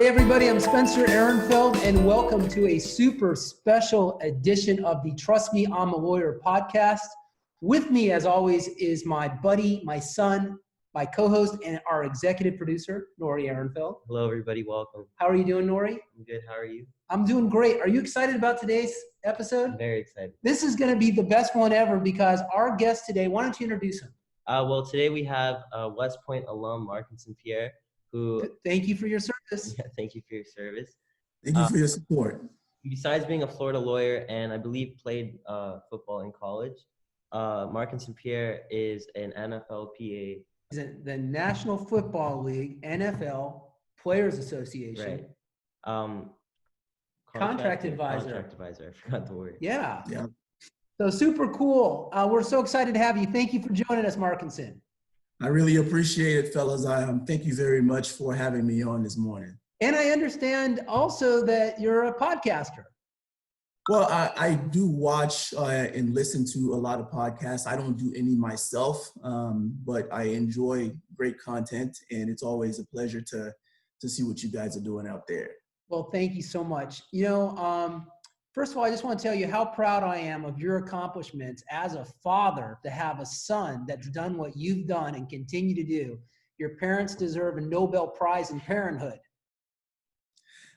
Hey everybody, I'm Spencer Aronfeld, and welcome to a super special edition of the Trust Me, I'm a Lawyer podcast. With me, as always, is my buddy, my son, my co-host, and our executive producer, Nory Aronfeld. Hello everybody, welcome. How are you doing, Nory? I'm good, how are you? I'm doing great. Are you excited about today's episode? I'm very excited. This is going to be the best one ever because our guest today, why don't you introduce him? Well, today we have West Point alum Markenson Pierre, who... Thank you for your service. Yeah, thank you for your service. Thank you for your support. Besides being a Florida lawyer and I believe played football in college, Markenson Pierre is an NFLPA. He's in the National Football League, NFL Players Association. Right. Contract advisor. Contract advisor, I forgot the word. Yeah. Yeah. So super cool. We're so excited to have you. Thank you for joining us, Markenson. I really appreciate it, fellas. Thank you very much for having me on this morning. And I understand also that you're a podcaster. Well, I do watch and listen to a lot of podcasts. I don't do any myself, but I enjoy great content, and it's always a pleasure to see what you guys are doing out there. Well, thank you so much. You know, first of all, I just want to tell you how proud I am of your accomplishments as a father to have a son that's done what you've done and continue to do. Your parents deserve a Nobel Prize in parenthood.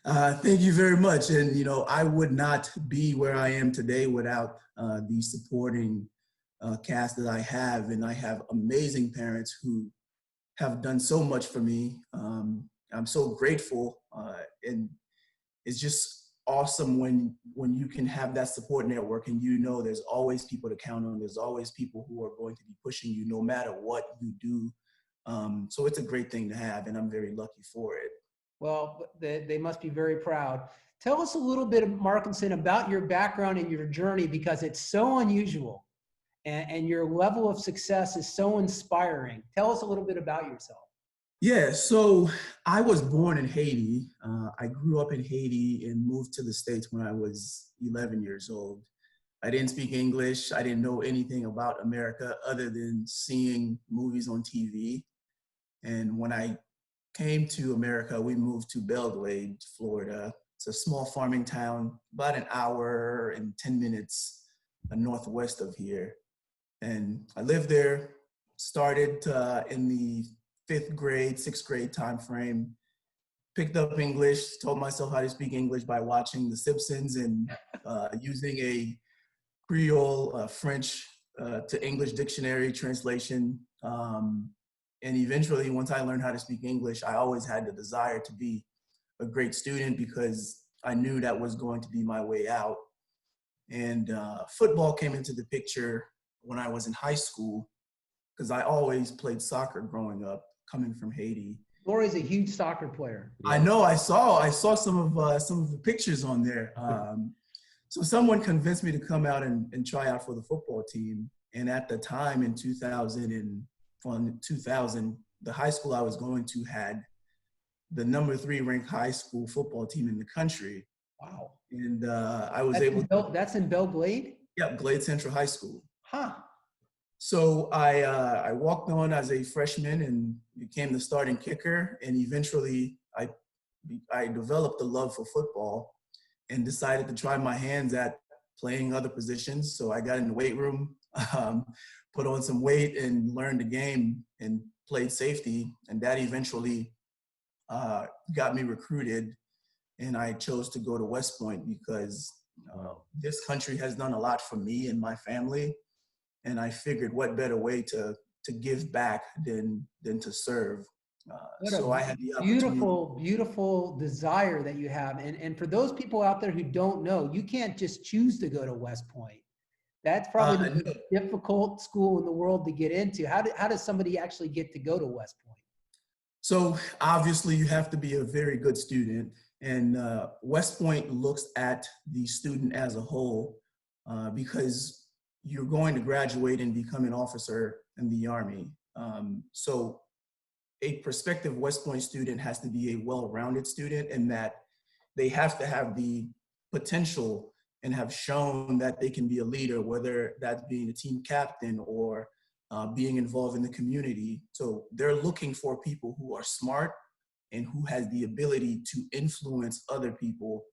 Thank you very much. And, you know, I would not be where I am today without the supporting cast that I have. And I have amazing parents who have done so much for me. I'm so grateful. And it's just awesome when you can have that support network and you know there's always people to count on. There's always people who are going to be pushing you no matter what you do. So it's a great thing to have, and I'm very lucky for it. Well, they must be very proud. Tell us a little bit, Markenson, about your background and your journey because it's so unusual and your level of success is so inspiring. Tell us a little bit about yourself. Yeah, so I was born in Haiti. I grew up in Haiti and moved to the States when I was 11 years old. I didn't speak English. I didn't know anything about America other than seeing movies on TV. And when I came to America, we moved to Belgrade, Florida. It's a small farming town, about an hour and 10 minutes northwest of here. And I lived there, started in the 5th grade, 6th grade time frame, picked up English, told myself how to speak English by watching The Simpsons and using a Creole French to English dictionary translation. And eventually, once I learned how to speak English, I always had the desire to be a great student because I knew that was going to be my way out. And football came into the picture when I was in high school because I always played soccer growing up, coming from Haiti. Nory's a huge soccer player. I know. I saw some of the pictures on there. So someone convinced me to come out and try out for the football team. And at the time in 2000, the high school I was going to had the number 3 ranked high school football team in the country. Wow. And I was able to. That's in Belgrade? Yep, Glade Central High School. Huh. So I walked on as a freshman and became the starting kicker. And eventually I developed a love for football and decided to try my hands at playing other positions. So I got in the weight room, put on some weight and learned the game and played safety. And that eventually got me recruited. And I chose to go to West Point because this country has done a lot for me and my family. And I figured what better way to give back than to serve. So I had the opportunity. Beautiful desire that you have. And for those people out there who don't know, you can't just choose to go to West Point. That's probably the most difficult school in the world to get into. How does somebody actually get to go to West Point? So obviously you have to be a very good student. And West Point looks at the student as a whole because you're going to graduate and become an officer in the Army. So a prospective West Point student has to be a well-rounded student in that they have to have the potential and have shown that they can be a leader, whether that's being a team captain or being involved in the community. So they're looking for people who are smart, and who has the ability to influence other people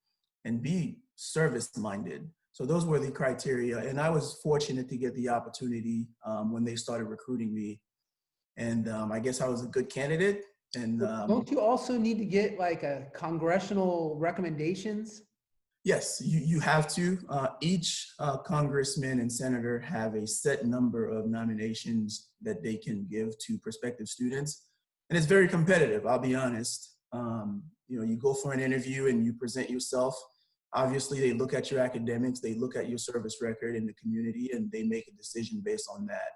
and be service-minded. So those were the criteria. And I was fortunate to get the opportunity when they started recruiting me. And I guess I was a good candidate. And don't you also need to get like a congressional recommendations? yes, you have to. Each congressman and senator have a set number of nominations that they can give to prospective students. And it's very competitive, I'll be honest. You go for an interview and you present yourself. Obviously, they look at your academics, they look at your service record in the community, and they make a decision based on that.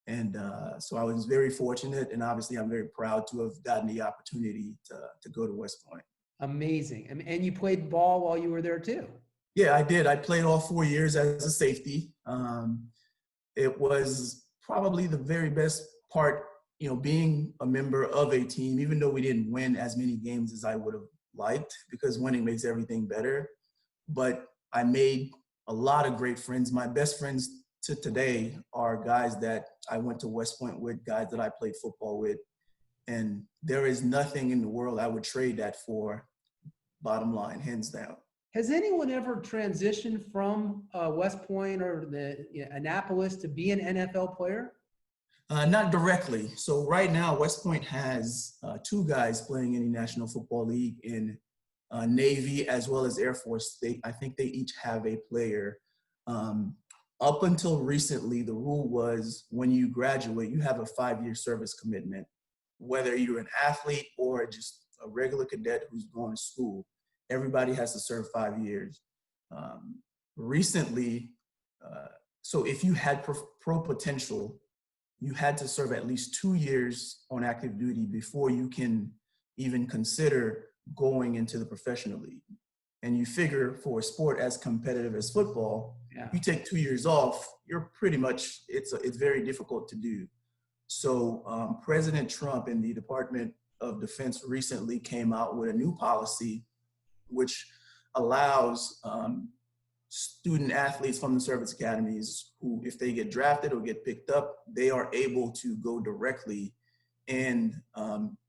And so I was very fortunate, and obviously I'm very proud to have gotten the opportunity to go to West Point. Amazing. And you played ball while you were there too. Yeah, I did. I played all 4 years as a safety. It was probably the very best part, being a member of a team, even though we didn't win as many games as I would have liked, because winning makes everything better. But I made a lot of great friends. My best friends to today are guys that I went to West Point with, guys that I played football with. And there is nothing in the world I would trade that for, bottom line, hands down. Has anyone ever transitioned from West Point or Annapolis to be an NFL player? Not directly. So right now, West Point has 2 guys playing in the National Football League in Navy as well as Air Force. I think they each have a player. Up until recently, the rule was when you graduate, you have a 5-year service commitment, whether you're an athlete or just a regular cadet who's going to school. Everybody has to serve 5 years. Recently, so if you had pro potential, you had to serve at least 2 years on active duty before you can even consider going into the professional league. And you figure for a sport as competitive as football, you take 2 years off, you're pretty much, it's very difficult to do. So President Trump and the Department of Defense recently came out with a new policy which allows student athletes from the service academies who, if they get drafted or get picked up, they are able to go directly and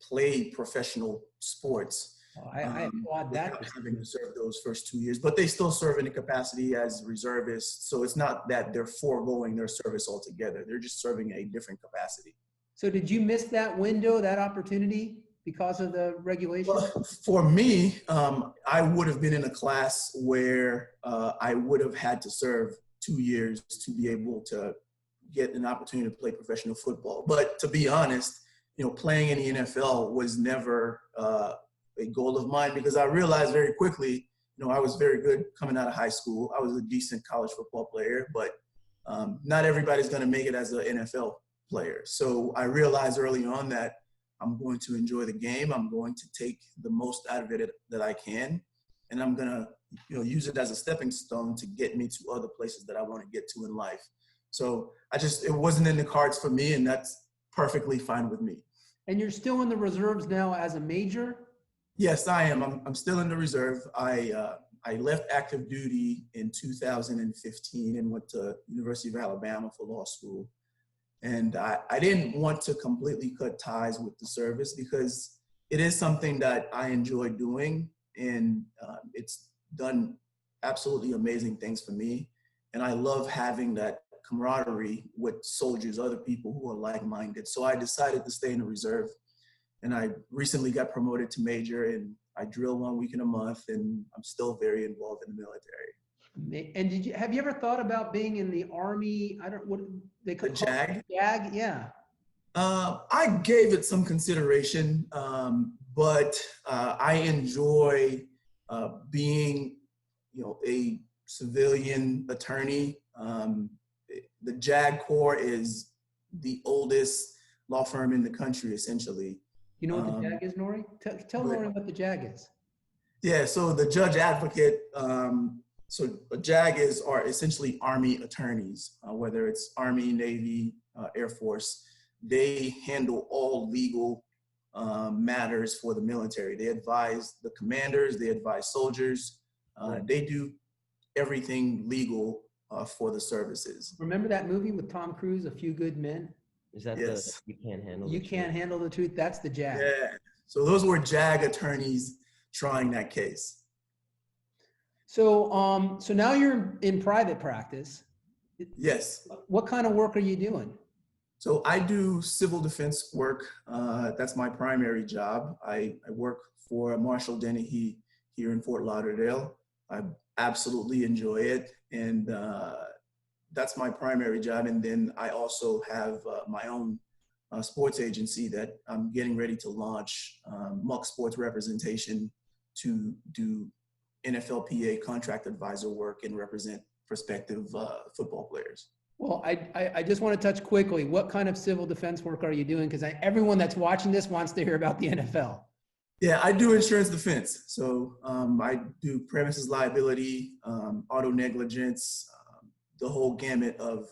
play professional sports. I applaud that. Having to serve those first 2 years, but they still serve in a capacity as reservists. So it's not that they're foregoing their service altogether. They're just serving a different capacity. So did you miss that window, that opportunity because of the regulation? Well, for me, I would have been in a class where I would have had to serve 2 years to be able to get an opportunity to play professional football. But to be honest, playing in the NFL was never a goal of mine, because I realized very quickly, I was very good coming out of high school. I was a decent college football player, but not everybody's going to make it as an NFL player. So I realized early on that I'm going to enjoy the game. I'm going to take the most out of it that I can. And I'm going to, use it as a stepping stone to get me to other places that I want to get to in life. So it wasn't in the cards for me, and that's perfectly fine with me. And you're still in the reserves now as a major? Yes, I am. I'm still in the reserve. I left active duty in 2015 and went to University of Alabama for law school. And I didn't want to completely cut ties with the service, because it is something that I enjoy doing, and it's done absolutely amazing things for me. And I love having that camaraderie with soldiers, other people who are like-minded. So I decided to stay in the reserve. And I recently got promoted to major, and I drill 1 week in a month, and I'm still very involved in the military. And have you ever thought about being in the Army? What they call the JAG? JAG, yeah. I gave it some consideration, but I enjoy being, a civilian attorney. The JAG Corps is the oldest law firm in the country, essentially. You know what the JAG is, Nory? Tell Nory what the JAG is. Yeah, so the judge advocate, so JAG are essentially Army attorneys, whether it's Army, Navy, Air Force. They handle all legal matters for the military. They advise the commanders, they advise soldiers. They do everything legal for the services. Remember that movie with Tom Cruise, A Few Good Men? Is that yes. You can't handle You the can't truth? handle the truth? That's the JAG. Yeah. So those were JAG attorneys trying that case. So, so now you're in private practice. Yes. What kind of work are you doing? So I do civil defense work. That's my primary job. I work for Marshall Dennehy here in Fort Lauderdale. I absolutely enjoy it. And that's my primary job. And then I also have my own sports agency that I'm getting ready to launch, Muck Sports Representation, to do NFLPA contract advisor work and represent prospective football players. Well, I just want to touch quickly. What kind of civil defense work are you doing? Because everyone that's watching this wants to hear about the NFL. Yeah, I do insurance defense. So I do premises liability, auto negligence, the whole gamut of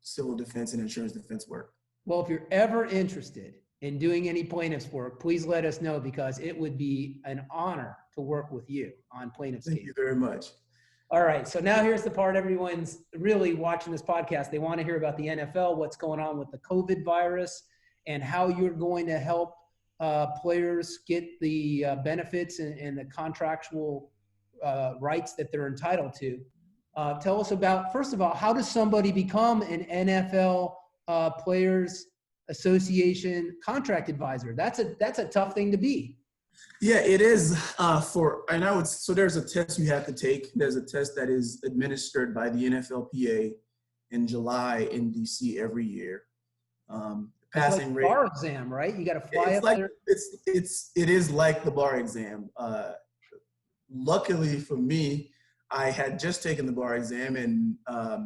civil defense and insurance defense work. Well, if you're ever interested in doing any plaintiff's work, please let us know, because it would be an honor to work with you on plaintiff's Thank cases. you very much. All right, so now here's the part everyone's really watching this podcast. They want to hear about the NFL, what's going on with the COVID virus, and how you're going to help players get the benefits and the contractual rights that they're entitled to. Tell us about, first of all, how does somebody become an NFL Players Association contract advisor? That's a tough thing to be. Yeah, it is so there's a test you have to take. There's a test that is administered by the NFLPA in July in DC every year. Passing rate. Bar exam, right? You got to fly up there. It is like the bar exam. Luckily for me, I had just taken the bar exam, and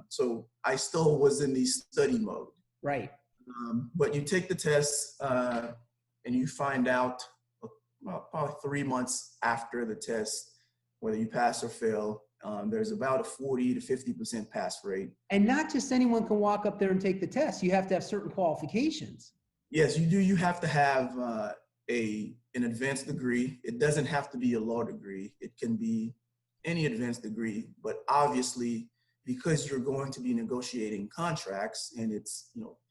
so I still was in the study mode. Right. But you take the test, and you find out probably 3 months after the test whether you pass or fail. There's about a 40 to 50% pass rate. And not just anyone can walk up there and take the test. You have to have certain qualifications. Yes, you do. You have to have an advanced degree. It doesn't have to be a law degree. It can be any advanced degree, but obviously because you're going to be negotiating contracts and it's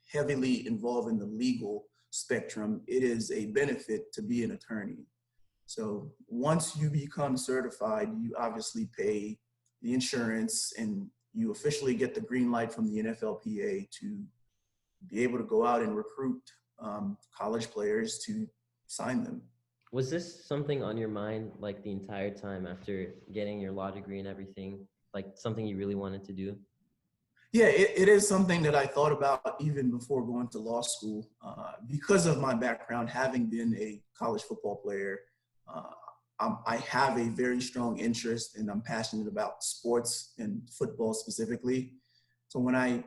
heavily involved in the legal spectrum, it is a benefit to be an attorney. So once you become certified, you obviously pay the insurance and you officially get the green light from the NFLPA to be able to go out and recruit college players to sign them. Was this something on your mind like the entire time after getting your law degree and everything, like something you really wanted to do? Yeah, it is something that I thought about even before going to law school. Because of my background, having been a college football player, I have a very strong interest and I'm passionate about sports and football specifically. So when I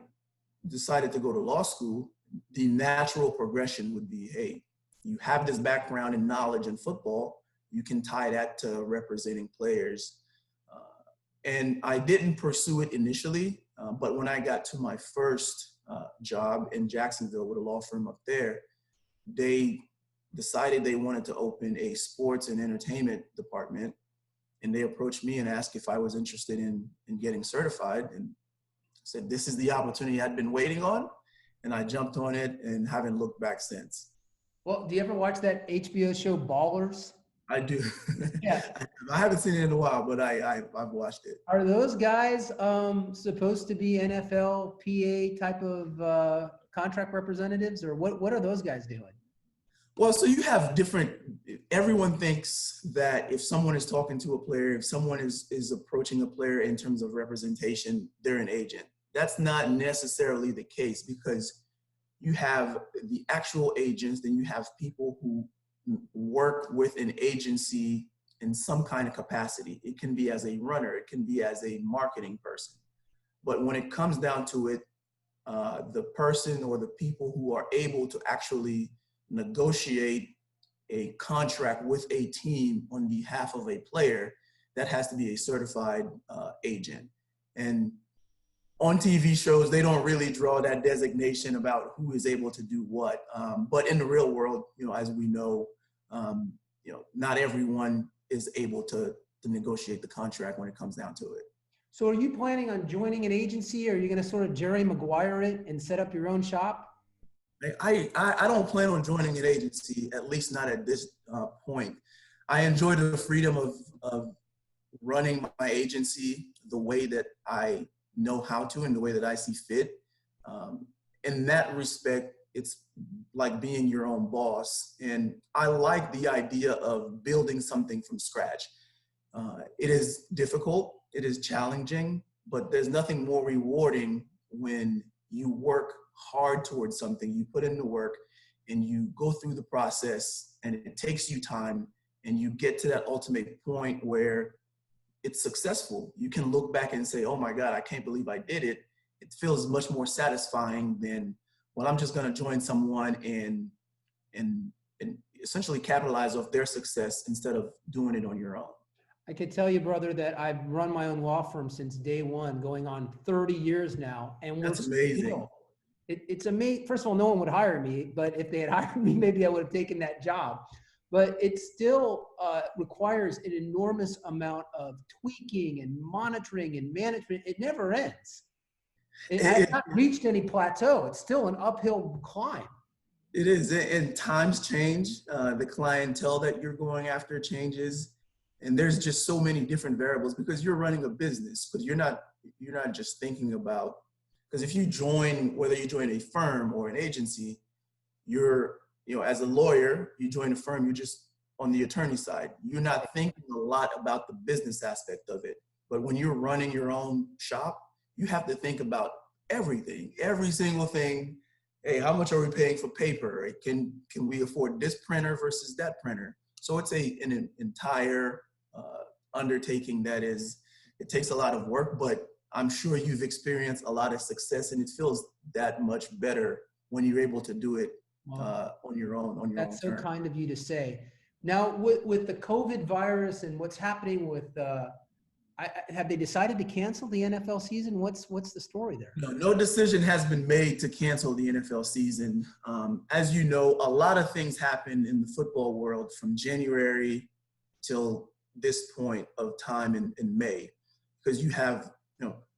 decided to go to law school, the natural progression would be, hey, you have this background and knowledge in football, you can tie that to representing players. And I didn't pursue it initially, but when I got to my first job in Jacksonville with a law firm up there, they decided they wanted to open a sports and entertainment department. And they approached me and asked if I was interested in getting certified. And I said, this is the opportunity I'd been waiting on. And I jumped on it and haven't looked back since. Well, do you ever watch that HBO show Ballers? I do. Yeah. I haven't seen it in a while, but I've watched it. Are those guys supposed to be NFLPA type of contract representatives, or what are those guys doing? Well, so you have everyone thinks that if someone is talking to a player, if someone is approaching a player in terms of representation, they're an agent. That's not necessarily the case, because you have the actual agents, then you have people who work with an agency in some kind of capacity. It can be as a runner, it can be as a marketing person. But when it comes down to it, the person or the people who are able to actually negotiate a contract with a team on behalf of a player, that has to be a certified agent. And on TV shows, they don't really draw that designation about who is able to do what. But in the real world, as we know, not everyone is able to negotiate the contract when it comes down to it. So are you planning on joining an agency, or are you going to sort of Jerry Maguire it and set up your own shop? I don't plan on joining an agency, at least not at this point. I enjoy the freedom of running my agency the way that I know how to and the way that I see fit. In that respect, it's like being your own boss. And I like the idea of building something from scratch. It is difficult, it is challenging, but there's nothing more rewarding when you work hard towards something, you put in the work, and you go through the process, and it takes you time, and you get to that ultimate point where it's successful. You can look back and say, oh my God, I can't believe I did it. It feels much more satisfying than, well, I'm just going to join someone and essentially capitalize off their success instead of doing it on your own. I can tell you, brother, that I've run my own law firm since day one, going on 30 years now. And That's amazing. Still, it's amazing. First of all, no one would hire me, but if they had hired me, maybe I would have taken that job. But it still requires an enormous amount of tweaking and monitoring and management. It never ends. It has not reached any plateau. It's still an uphill climb. It is, and times change. The clientele that you're going after changes, and there's just so many different variables because you're running a business. But you're not just thinking about, because if you join, whether you join a firm or an agency, as a lawyer, you join a firm, you're just on the attorney side. You're not thinking a lot about the business aspect of it. But when you're running your own shop, you have to think about everything, every single thing. Hey, how much are we paying for paper? Can we afford this printer versus that printer? So it's an entire undertaking it takes a lot of work, but I'm sure you've experienced a lot of success, and it feels that much better when you're able to do it on your own. That's so kind of you to say. Now, with the COVID virus and what's happening with, have they decided to cancel the NFL season? What's the story there? No decision has been made to cancel the NFL season. As you know, a lot of things happen in the football world from January till this point of time in May, because you have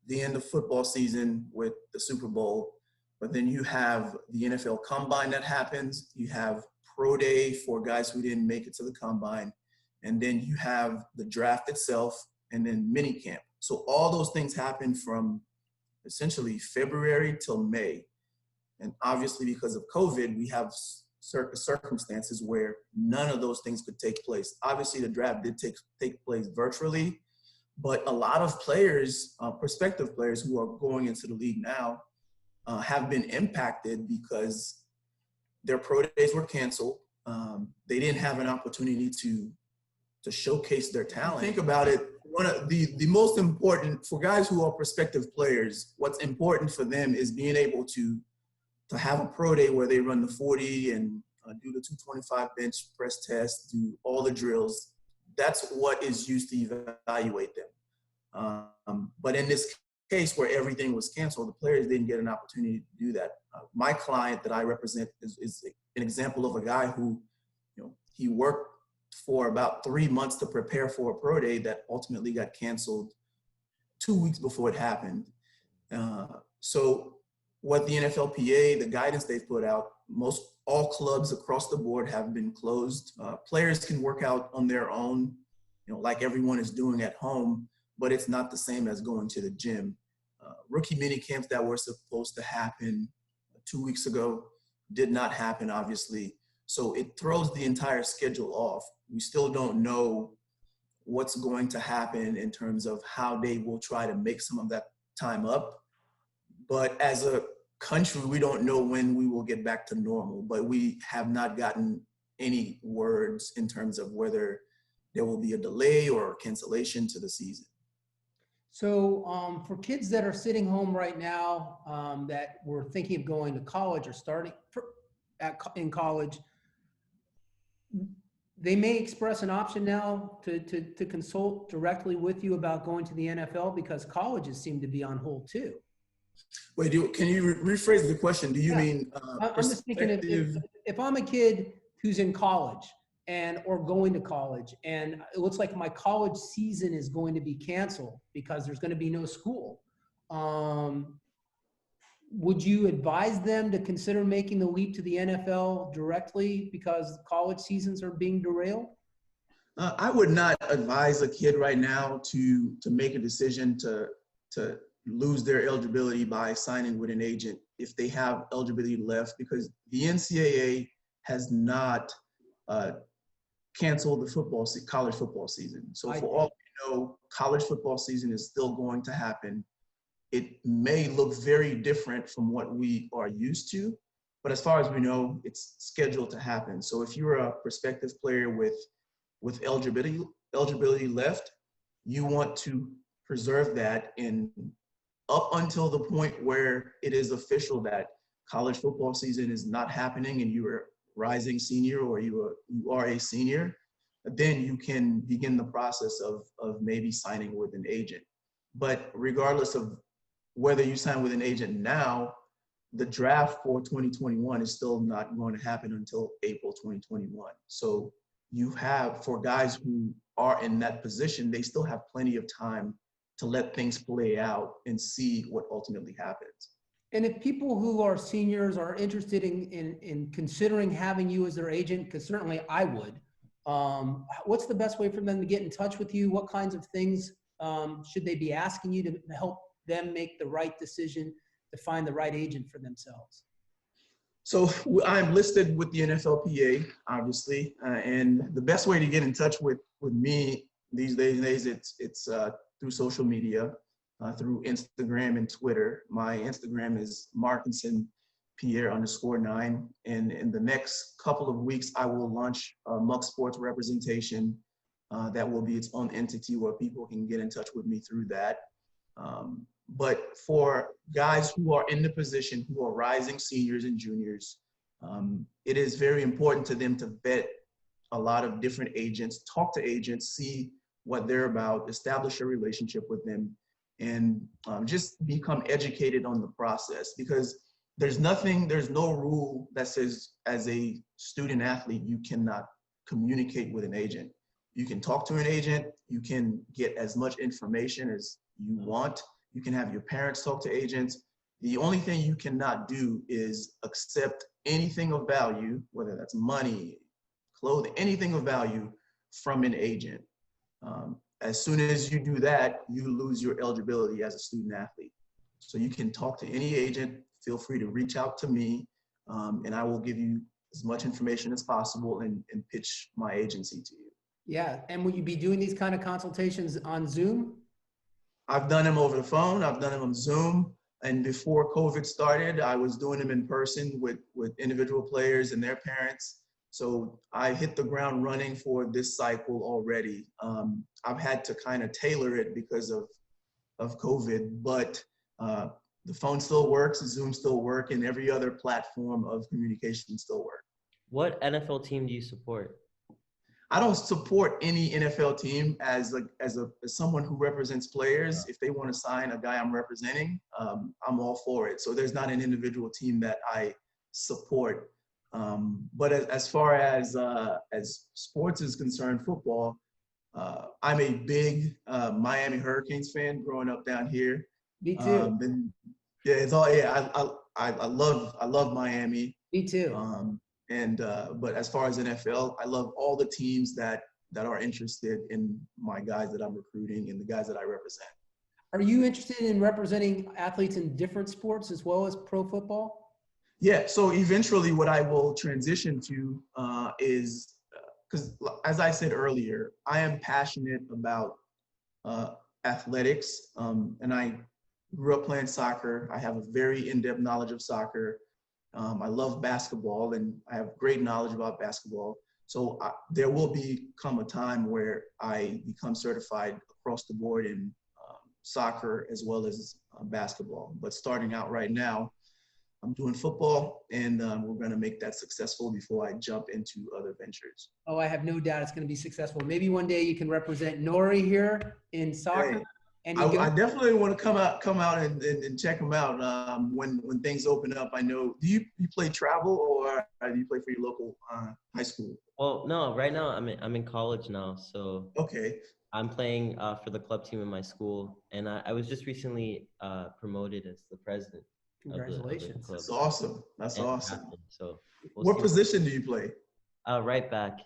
the end of football season with the Super Bowl, but then you have the NFL Combine that happens. You have Pro Day for guys who didn't make it to the Combine, and then you have the draft itself, and then mini camp. So all those things happen from essentially February till May. And obviously because of COVID, we have certain circumstances where none of those things could take place. Obviously the draft did take place virtually, but a lot of players, prospective players who are going into the league now have been impacted because their pro days were canceled. They didn't have an opportunity to showcase their talent. Think about it. One of the most important for guys who are prospective players, what's important for them is being able to have a pro day where they run the 40 and do the 225 bench press test, do all the drills. That's what is used to evaluate them. But in this case where everything was canceled, the players didn't get an opportunity to do that. My client that I represent is an example of a guy who, he worked for about 3 months to prepare for a pro day that ultimately got canceled 2 weeks before it happened. So what the NFLPA, the guidance they've put out, all clubs across the board have been closed. Players can work out on their own, like everyone is doing at home, but it's not the same as going to the gym. Rookie mini camps that were supposed to happen 2 weeks ago did not happen, obviously. So it throws the entire schedule off. We still don't know what's going to happen in terms of how they will try to make some of that time up. But as a country, we don't know when we will get back to normal, but we have not gotten any words in terms of whether there will be a delay or cancellation to the season. So for kids that are sitting home right now that were thinking of going to college or starting in college, they may express an option now to consult directly with you about going to the NFL because colleges seem to be on hold too. Wait, can you rephrase the question? Do you mean I'm just thinking if I'm a kid who's in college or going to college, and it looks like my college season is going to be canceled because there's going to be no school. would you advise them to consider making the leap to the NFL directly because college seasons are being derailed? I would not advise a kid right now to make a decision to lose their eligibility by signing with an agent if they have eligibility left, because the NCAA has not canceled the college football season. So for all we know, college football season is still going to happen. It may look very different from what we are used to, but as far as we know, it's scheduled to happen. So if you're a prospective player with eligibility left, you want to preserve that in up until the point where it is official that college football season is not happening and you are rising senior or you are a senior, then you can begin the process of maybe signing with an agent. But regardless of whether you sign with an agent now, the draft for 2021 is still not going to happen until April 2021. So you have, for guys who are in that position, they still have plenty of time to let things play out and see what ultimately happens. And if people who are seniors are interested in considering having you as their agent, because certainly I would, what's the best way for them to get in touch with you? What kinds of things should they be asking you to help them make the right decision to find the right agent for themselves? So I'm listed with the NFLPA, obviously, and the best way to get in touch with me these days, it's through social media, through Instagram and Twitter. My Instagram is Markenson Pierre _9, and in the next couple of weeks, I will launch Muck Sports Representation. That will be its own entity where people can get in touch with me through that. But for guys who are in the position, who are rising seniors and juniors, it is very important to them to vet a lot of different agents, talk to agents, see what they're about, establish a relationship with them, and just become educated on the process. Because there's no rule that says as a student athlete, you cannot communicate with an agent. You can talk to an agent, you can get as much information as you want. You can have your parents talk to agents. The only thing you cannot do is accept anything of value, whether that's money, clothing, anything of value from an agent. As soon as you do that, you lose your eligibility as a student athlete. So you can talk to any agent. Feel free to reach out to me, and I will give you as much information as possible and pitch my agency to you. Yeah, and will you be doing these kind of consultations on Zoom? I've done them over the phone. I've done them on Zoom. And before COVID started, I was doing them in person with individual players and their parents. So I hit the ground running for this cycle already. I've had to kind of tailor it because of COVID, but the phone still works, Zoom still works, and every other platform of communication still works. What NFL team do you support? I don't support any NFL team as someone who represents players. If they want to sign a guy I'm representing, I'm all for it. So there's not an individual team that I support. But as far as sports is concerned, football, I'm a big Miami Hurricanes fan growing up down here. Me too. Yeah, it's all I love Miami. Me too. But as far as NFL, I love all the teams that are interested in my guys that I'm recruiting and the guys that I represent. Are you interested in representing athletes in different sports as well as pro football? Yeah, so eventually what I will transition to is, because as I said earlier, I am passionate about athletics, and I grew up playing soccer. I have a very in-depth knowledge of soccer. I love basketball, and I have great knowledge about basketball. So there will become a time where I become certified across the board in soccer as well as basketball. But starting out right now, I'm doing football, and we're going to make that successful before I jump into other ventures. Oh, I have no doubt it's going to be successful. Maybe one day you can represent Nory here in soccer. Hey, and I definitely want to come out and check them out when things open up. I know. Do you play travel or do you play for your local high school? Well, no, right now I'm in college now, so Okay. I'm playing for the club team in my school, and I was just recently promoted as the president. Congratulations. club. That's awesome. That's And awesome. captain, so we'll What see. position do you play? Right back.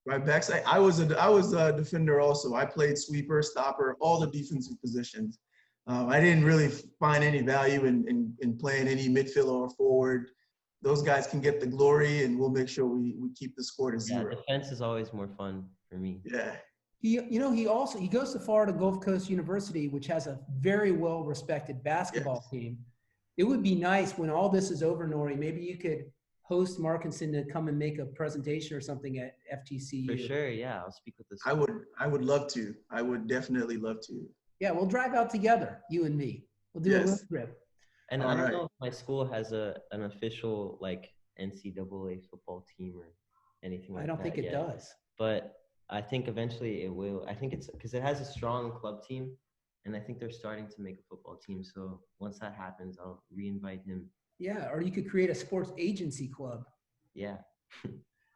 Right back. I was a defender also. I played sweeper, stopper, all the defensive positions. I didn't really find any value in playing any midfield or forward. Those guys can get the glory, and we'll make sure we keep the score to 0. Defense is always more fun for me. Yeah. He goes to Florida Gulf Coast University, which has a very well-respected basketball team. It would be nice when all this is over, Nory, maybe you could host Markenson to come and make a presentation or something at FGCU. For sure, yeah. I'll speak with this. I would love to. I would definitely love to. Yeah, we'll drive out together, you and me. We'll do a road trip. And All I don't right. know if my school has an official like NCAA football team or anything like that. I don't think it yet. does. But I think eventually it will. I think it's because it has a strong club team, and I think they're starting to make a football team. So once that happens, I'll re-invite him. Yeah, or you could create a sports agency club. Yeah.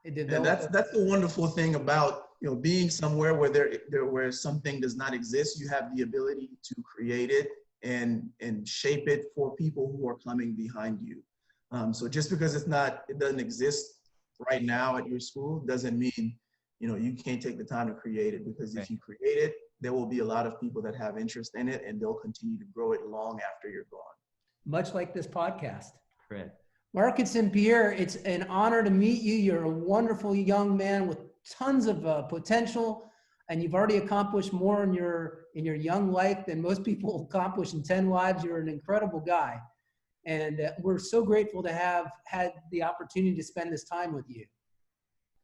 And that's the wonderful thing about being somewhere where something does not exist. You have the ability to create it and shape it for people who are coming behind you. So just because it doesn't exist right now at your school doesn't mean you can't take the time to create it, because if you create it, there will be a lot of people that have interest in it, and they'll continue to grow it long after you're gone. Much like this podcast. Correct. Markenson Pierre, it's an honor to meet you. You're a wonderful young man with tons of potential, and you've already accomplished more in your young life than most people accomplish in 10 lives. You're an incredible guy, and we're so grateful to have had the opportunity to spend this time with you.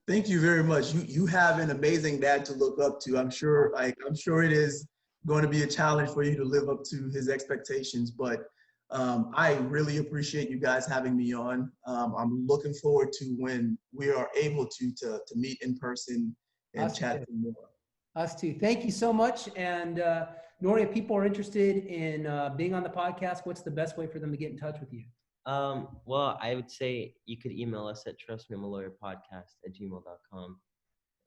Thank you very much. You have an amazing dad to look up to. I'm sure it is going to be a challenge for you to live up to his expectations, but I really appreciate you guys having me on. I'm looking forward to when we are able to meet in person and chat some more. Us too. Thank you so much. And Nory, if people are interested in being on the podcast, what's the best way for them to get in touch with you? Well, I would say you could email us at trustmeimalawyerpodcast@gmail.com.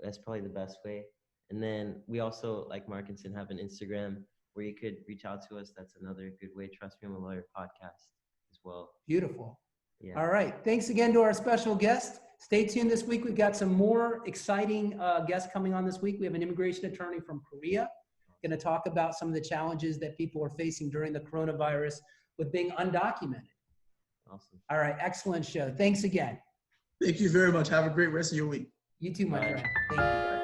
That's probably the best way. And then we also, like Markenson, have an Instagram where you could reach out to us. That's another good way. Trust Me, I'm a Lawyer podcast as well. Beautiful. Yeah. All right. Thanks again to our special guest. Stay tuned this week. We've got some more exciting guests coming on this week. We have an immigration attorney from Korea going to talk about some of the challenges that people are facing during the coronavirus with being undocumented. Awesome. All right. Excellent show. Thanks again. Thank you very much. Have a great rest of your week. You too, my Bye. friend. Thank you.